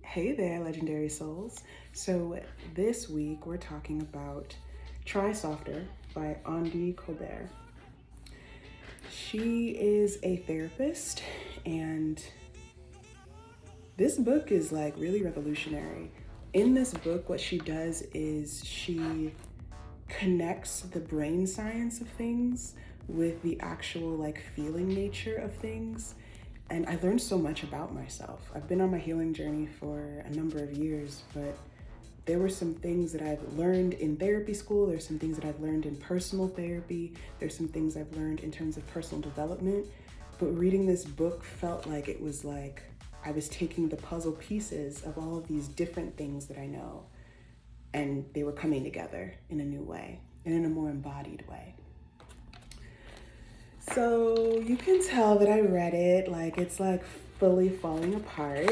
Hey there, legendary souls. So, this week we're talking about Try Softer by Andy Colbert. She is a therapist, and this book is like really revolutionary. In this book, what she does is she connects the brain science of things with the actual like feeling nature of things. And I learned so much about myself. I've been on my healing journey for a number of years, but there were some things that I've learned in therapy school. There's some things that I've learned in personal therapy. There's some things I've learned in terms of personal development. But reading this book felt like it was like I was taking the puzzle pieces of all of these different things that I know, and they were coming together in a new way and in a more embodied way. So you can tell that I read it, like it's like fully falling apart.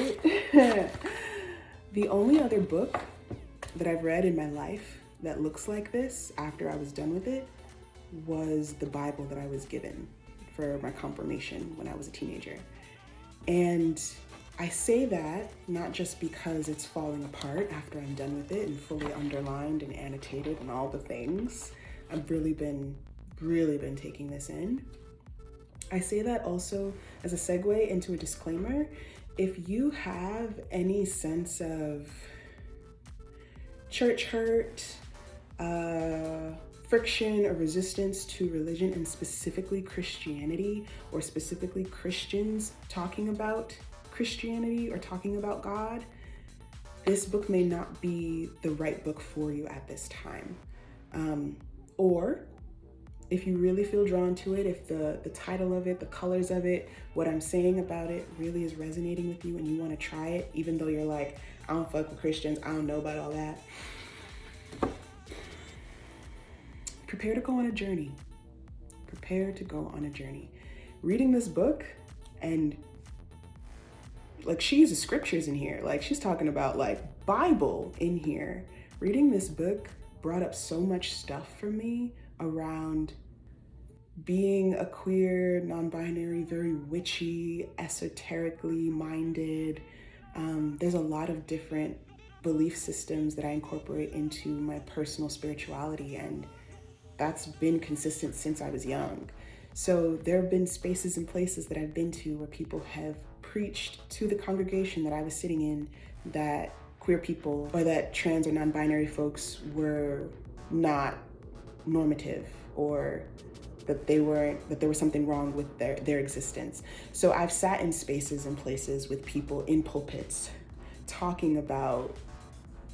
The only other book that I've read in my life that looks like this after I was done with it was the Bible that I was given for my confirmation when I was a teenager. And I say that not just because it's falling apart after I'm done with it and fully underlined and annotated and all the things. I've really been taking this in. I say that also as a segue into a disclaimer. If you have any sense of church hurt, friction or resistance to religion, and specifically Christianity, or specifically Christians talking about Christianity or talking about God, this book may not be the right book for you at this time. Or if you really feel drawn to it, if the title of it, the colors of it, what I'm saying about it really is resonating with you and you want to try it, even though you're like, I don't fuck with Christians, I don't know about all that, prepare to go on a journey. Prepare to go on a journey. Reading this book, and like she uses scriptures in here, like she's talking about like Bible in here. Reading this book brought up so much stuff for me around being a queer, non-binary, very witchy, esoterically minded. There's a lot of different belief systems that I incorporate into my personal spirituality, and that's been consistent since I was young. So there have been spaces and places that I've been to where people have preached to the congregation that I was sitting in that queer people or that trans or non-binary folks were not normative, or that there was something wrong with their existence. So I've sat in spaces and places with people in pulpits talking about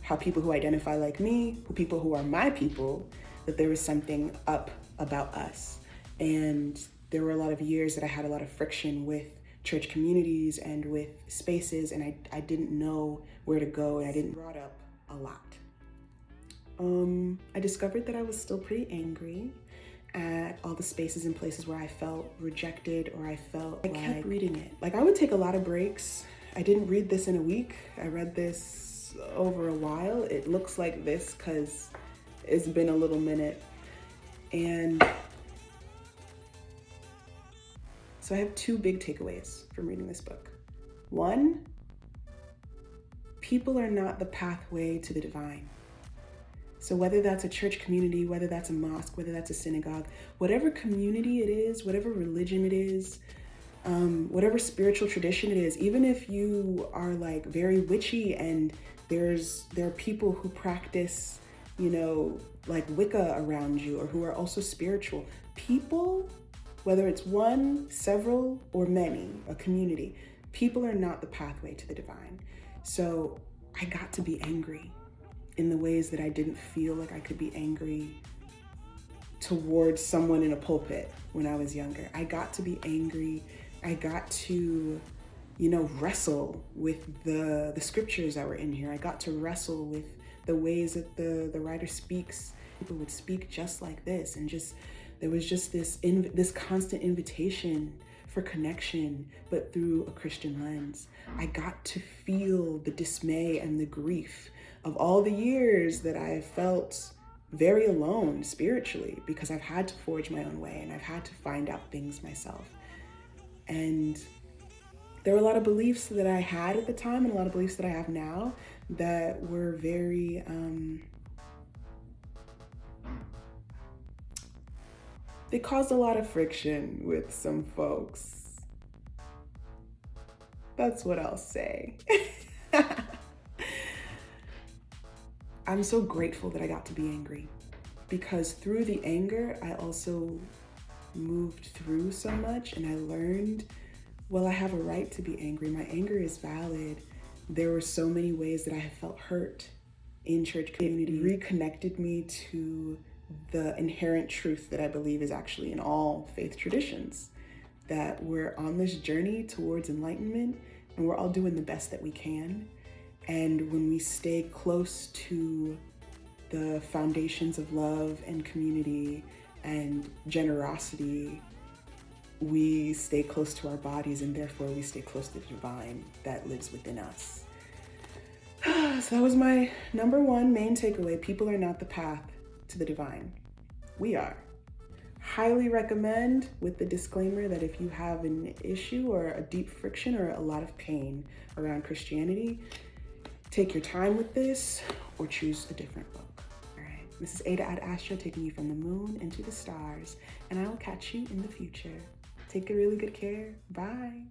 how people who identify like me, people who are my people, that there was something up about us. And there were a lot of years that I had a lot of friction with church communities and with spaces, and I didn't know where to go, and I didn't brought up a lot. I discovered that I was still pretty angry at all the spaces and places where I felt rejected, or I kept reading it. Like I would take a lot of breaks. I didn't read this in a week. I read this over a while. It looks like this because it's been a little minute. And so I have two big takeaways from reading this book. One, people are not the pathway to the divine. So whether that's a church community, whether that's a mosque, whether that's a synagogue, whatever community it is, whatever religion it is, whatever spiritual tradition it is, even if you are like very witchy and there are people who practice, like Wicca around you, or who are also spiritual, people, whether it's one, several, or many, a community, people are not the pathway to the divine. So I got to be angry in the ways that I didn't feel like I could be angry towards someone in a pulpit when I was younger. I got to be angry. I got to, wrestle with the scriptures that were in here. I got to wrestle with the ways that the writer speaks. People would speak just like this, and there was just this constant invitation for connection, but through a Christian lens. I got to feel the dismay and the grief of all the years that I felt very alone spiritually, because I've had to forge my own way and I've had to find out things myself. And there were a lot of beliefs that I had at the time and a lot of beliefs that I have now that were very, they caused a lot of friction with some folks. That's what I'll say. I'm so grateful that I got to be angry, because through the anger, I also moved through so much, and I learned, well, I have a right to be angry. My anger is valid. There were so many ways that I have felt hurt in church community. It reconnected me to the inherent truth that I believe is actually in all faith traditions, that we're on this journey towards enlightenment and we're all doing the best that we can. And when we stay close to the foundations of love and community and generosity, we stay close to our bodies, and therefore we stay close to the divine that lives within us. So that was my number one main takeaway. People are not the path to the divine. We are. Highly recommend, with the disclaimer that if you have an issue or a deep friction or a lot of pain around Christianity, take your time with this or choose a different book. All right. This is Ada Ad Astra, taking you from the moon into the stars, and I will catch you in the future. Take really good care. Bye.